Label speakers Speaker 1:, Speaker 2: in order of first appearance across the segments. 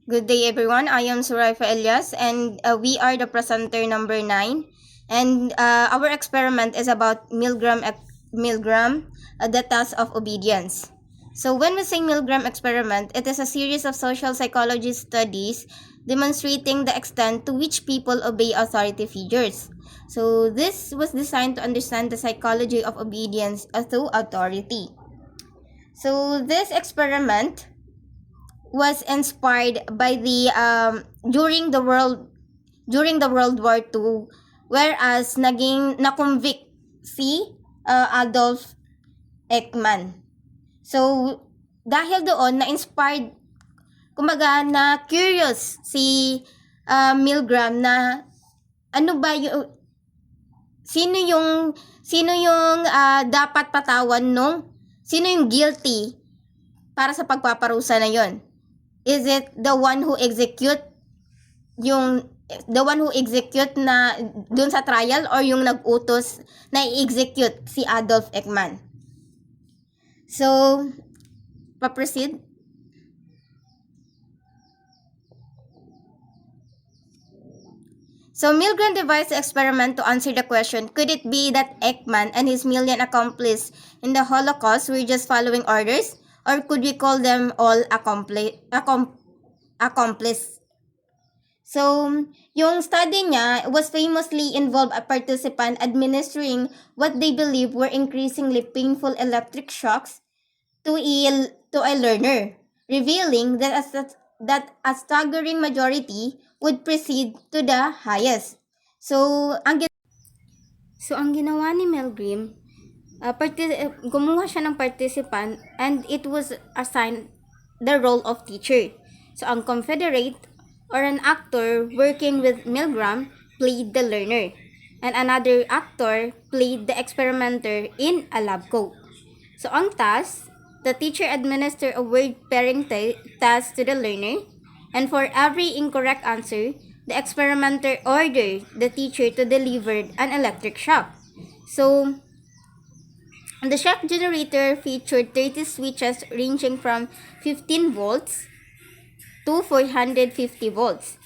Speaker 1: Good day, everyone. I am Suraifa Elias, and we are the presenter number 9. And our experiment is about Milgram, the task of obedience. So when we say Milgram experiment, it is a series of social psychology studies demonstrating the extent to which people obey authority figures. So this was designed to understand the psychology of obedience through authority. So this experiment was inspired by the during the World War II, whereas na-convict si Adolf Eichmann. So dahil doon na-inspired, kumaga na curious si Milgram na ano ba yung sino yung dapat patawan sino yung guilty para sa pagpaparusa na yon. Is it the one who execute na dun sa trial, or yung nag-utos na i-execute si Adolf Eichmann? So, pa-proceed. So, Milgram devised the experiment to answer the question, could it be that Eichmann and his million accomplices in the Holocaust were just following orders? Or could we call them all accomplice? So, yung study niya was famously involved a participant administering what they believe were increasingly painful electric shocks to a learner, revealing that a staggering majority would proceed to the highest. So, ang ginawa ni Milgram, gumawa siya ng participant, and it was assigned the role of teacher. So, ang confederate or an actor working with Milgram played the learner, and another actor played the experimenter in a lab coat. So, ang task, the teacher administered a word pairing task to the learner, and for every incorrect answer, the experimenter ordered the teacher to deliver an electric shock. So, the shock generator featured 30 switches ranging from 15 volts to 450 volts.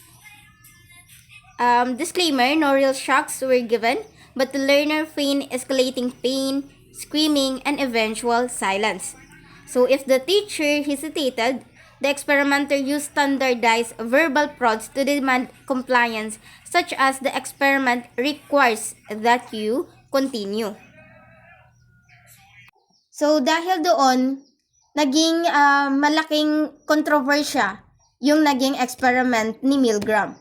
Speaker 1: Disclaimer, no real shocks were given, but the learner feigned escalating pain, screaming, and eventual silence. So if the teacher hesitated, the experimenter used standardized verbal prods to demand compliance, such as the experiment requires that you continue. So, dahil doon, naging malaking kontrobersya yung naging experiment ni Milgram.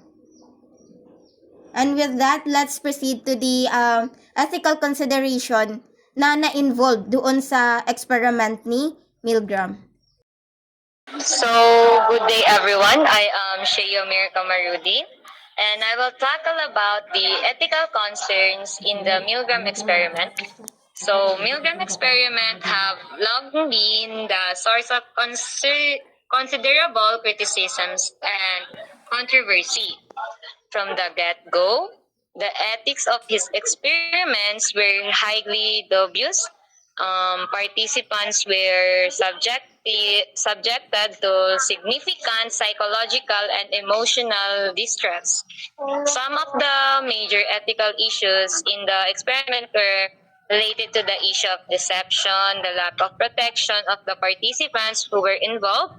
Speaker 1: And with that, let's proceed to the ethical consideration na na-involved doon sa experiment ni Milgram.
Speaker 2: So, good day everyone. I am Sheyomir Kamarudi, and I will tackle about the ethical concerns in the Milgram experiment. So, Milgram experiment have long been the source of considerable criticisms and controversy. From the get-go, the ethics of his experiments were highly dubious. Participants were subjected to significant psychological and emotional distress. Some of the major ethical issues in the experiment were related to the issue of deception, the lack of protection of the participants who were involved,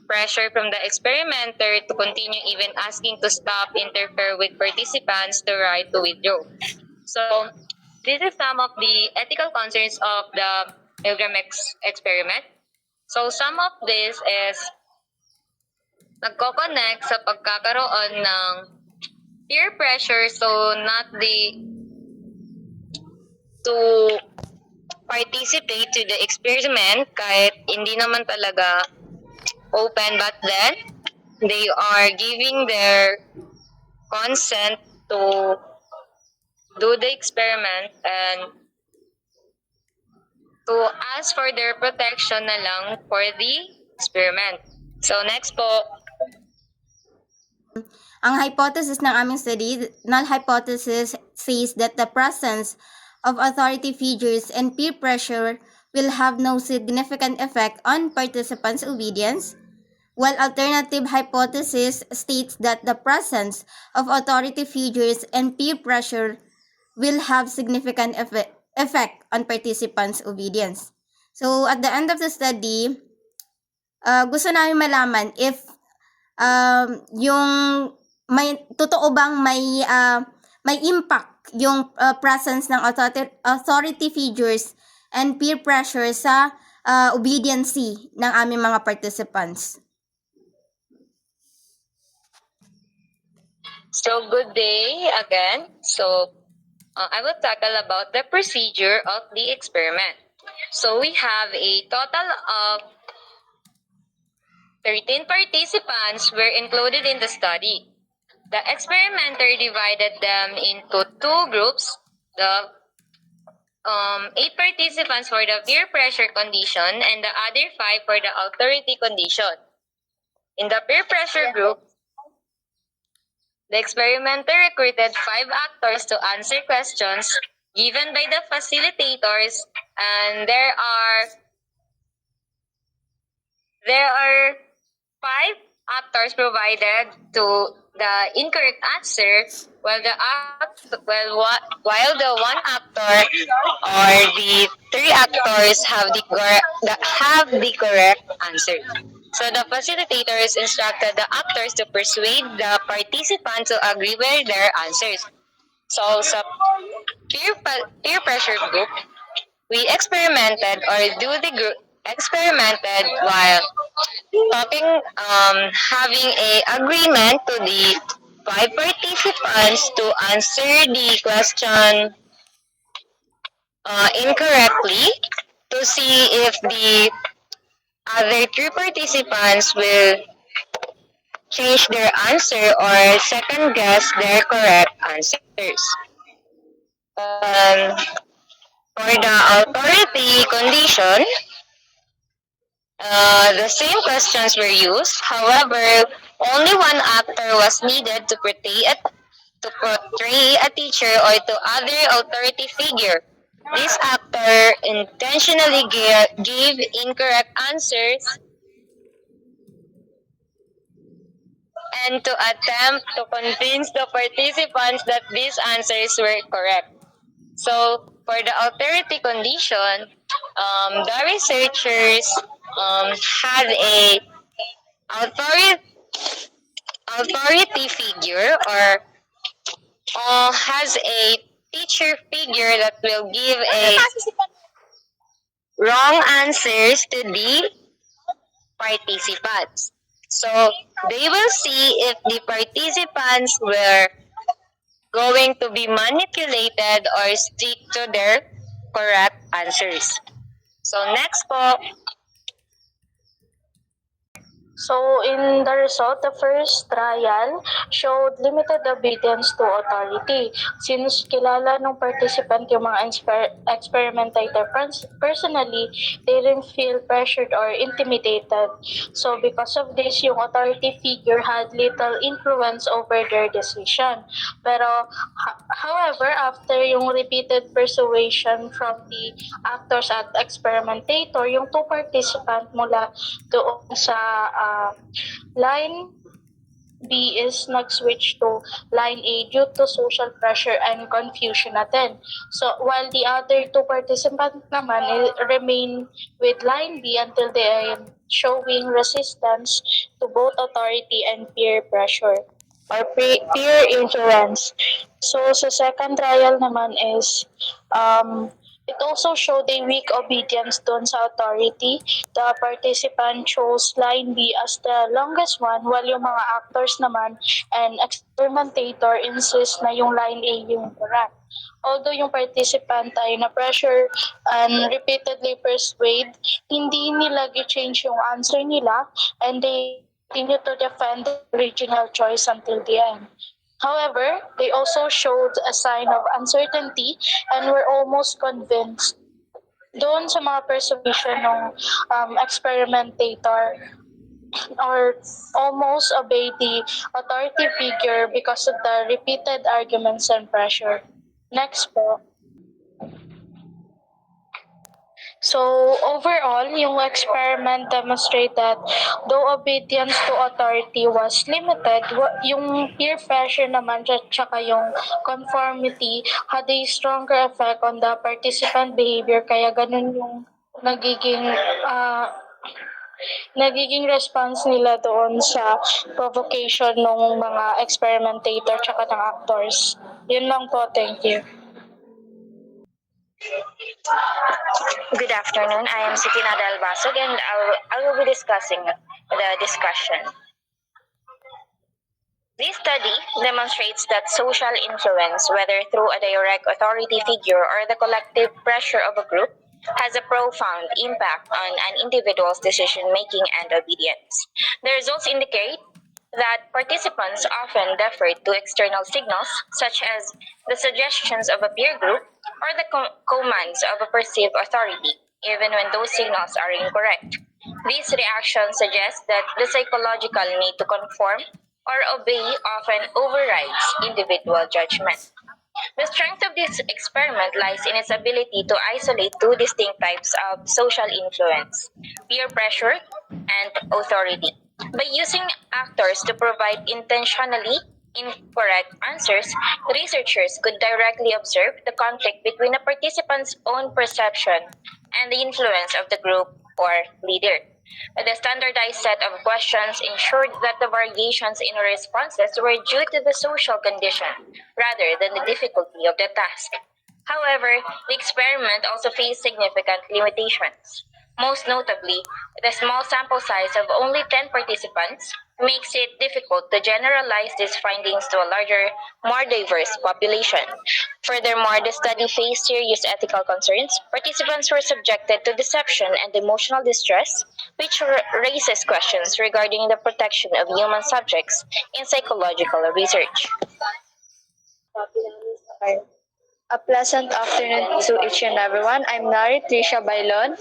Speaker 2: pressure from the experimenter to continue even asking to stop, interfere with participants to right to withdraw. So, this is some of the ethical concerns of the Milgram experiment. So, some of this is nagko-connect sa pagkakaroon ng peer pressure, so not to participate to the experiment kahit hindi naman talaga open, but then they are giving their consent to do the experiment and to ask for their protection na lang for the experiment. So next po.
Speaker 1: Ang hypothesis ng aming study, null hypothesis, says that the presence of authority figures and peer pressure will have no significant effect on participants' obedience, while alternative hypothesis states that the presence of authority figures and peer pressure will have significant effect on participants' obedience. So at the end of the study, gusto namin malaman if yung may totoo bang may impact yung presence ng authority figures and peer pressure sa obediency ng aming mga participants.
Speaker 2: So, good day again. So, I will tackle about the procedure of the experiment. So, we have a total of 13 participants were included in the study. The experimenter divided them into two groups. The 8 participants for the peer pressure condition and the other 5 for the authority condition. In the peer pressure group, the experimenter recruited 5 actors to answer questions given by the facilitators, and there are 5 actors provided to the incorrect answer, while the one actor or the 3 actors have the correct answer. So the facilitators instructed the actors to persuade the participants to agree with their answers. So sa peer pressure group, we experimented while having a agreement to the 5 participants to answer the question incorrectly, to see if the other 3 participants will change their answer or second guess their correct answers. For the authority condition, the same questions were used. However, only one actor was needed to portray a teacher or to other authority figure. This actor intentionally gave incorrect answers and to attempt to convince the participants that these answers were correct. So, for the authority condition, the researchers had a authority figure or has a teacher figure that will give a wrong answers to the participants. So they will see if the participants were going to be manipulated or stick to their correct answers. So next po.
Speaker 3: So, in the result, the first trial showed limited obedience to authority. Since kilala ng participant yung mga experimentator personally, they didn't feel pressured or intimidated. So, because of this, yung authority figure had little influence over their decision. Pero, however, after yung repeated persuasion from the actors at experimentator, yung 2 participant mula doon sa line B is nag-switch to line A due to social pressure and confusion natin. So, while the other 2 participants naman remain with line B until they are showing resistance to both authority and peer pressure or peer influence. So, sa second trial naman is it also showed a weak obedience dun sa authority. The participant chose line B as the longest one, while yung mga actors naman and experimentator insist na yung line A yung correct. Although yung participant ay na-pressure and repeatedly persuade, hindi nila i-change yung answer nila and they continue to defend the original choice until the end. However, they also showed a sign of uncertainty and were almost convinced. Doon sa mga persuasion ng experimentator or almost obey the authority figure because of the repeated arguments and pressure. Next po. So, overall, yung experiment demonstrate that though obedience to authority was limited, yung peer pressure naman at saka yung conformity had a stronger effect on the participant behavior. Kaya ganun yung nagiging nagiging response nila doon sa provocation ng mga experimentator tsaka ng actors. Yun lang po, thank you.
Speaker 2: Good afternoon. I am Sitina Del Basog and I will be discussing the discussion. This study demonstrates that social influence, whether through a direct authority figure or the collective pressure of a group, has a profound impact on an individual's decision-making and obedience. The results indicate that participants often deferred to external signals, such as the suggestions of a peer group or the commands of a perceived authority, even when those signals are incorrect. These reactions suggest that the psychological need to conform or obey often overrides individual judgment. The strength of this experiment lies in its ability to isolate two distinct types of social influence: peer pressure and authority. By using actors to provide intentionally incorrect answers, researchers could directly observe the conflict between a participant's own perception and the influence of the group or leader. The standardized set of questions ensured that the variations in responses were due to the social condition rather than the difficulty of the task. However, the experiment also faced significant limitations. Most notably, the small sample size of only 10 participants makes it difficult to generalize these findings to a larger, more diverse population. Furthermore, the study faced serious ethical concerns. Participants were subjected to deception and emotional distress, which raises questions regarding the protection of human subjects in psychological research.
Speaker 3: A pleasant afternoon to each and everyone. I'm Nari Trisha Bailon.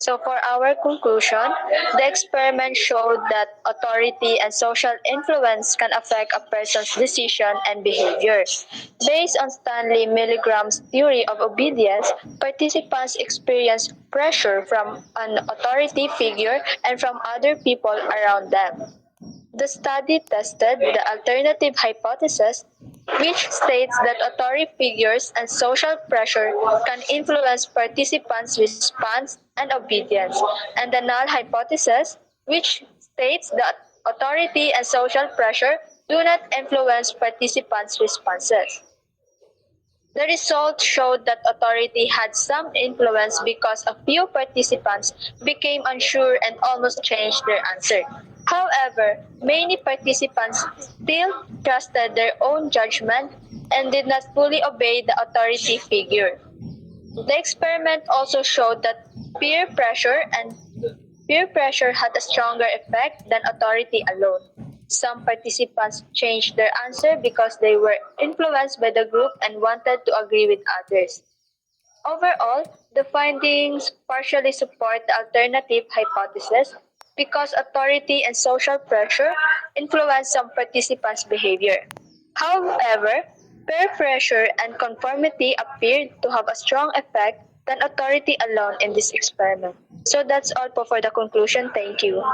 Speaker 3: So for our conclusion, the experiment showed that authority and social influence can affect a person's decision and behavior. Based on Stanley Milgram's theory of obedience, participants experience pressure from an authority figure and from other people around them. The study tested the alternative hypothesis, which states that authority figures and social pressure can influence participants' response and obedience, and the null hypothesis, which states that authority and social pressure do not influence participants' responses. The results showed that authority had some influence because a few participants became unsure and almost changed their answer. However, many participants still trusted their own judgment and did not fully obey the authority figure. The experiment also showed that peer pressure had a stronger effect than authority alone. Some participants changed their answer because they were influenced by the group and wanted to agree with others. Overall, the findings partially support the alternative hypothesis because authority and social pressure influence some participants' behavior. However, peer pressure and conformity appeared to have a strong effect than authority alone in this experiment. So that's all for the conclusion. Thank you.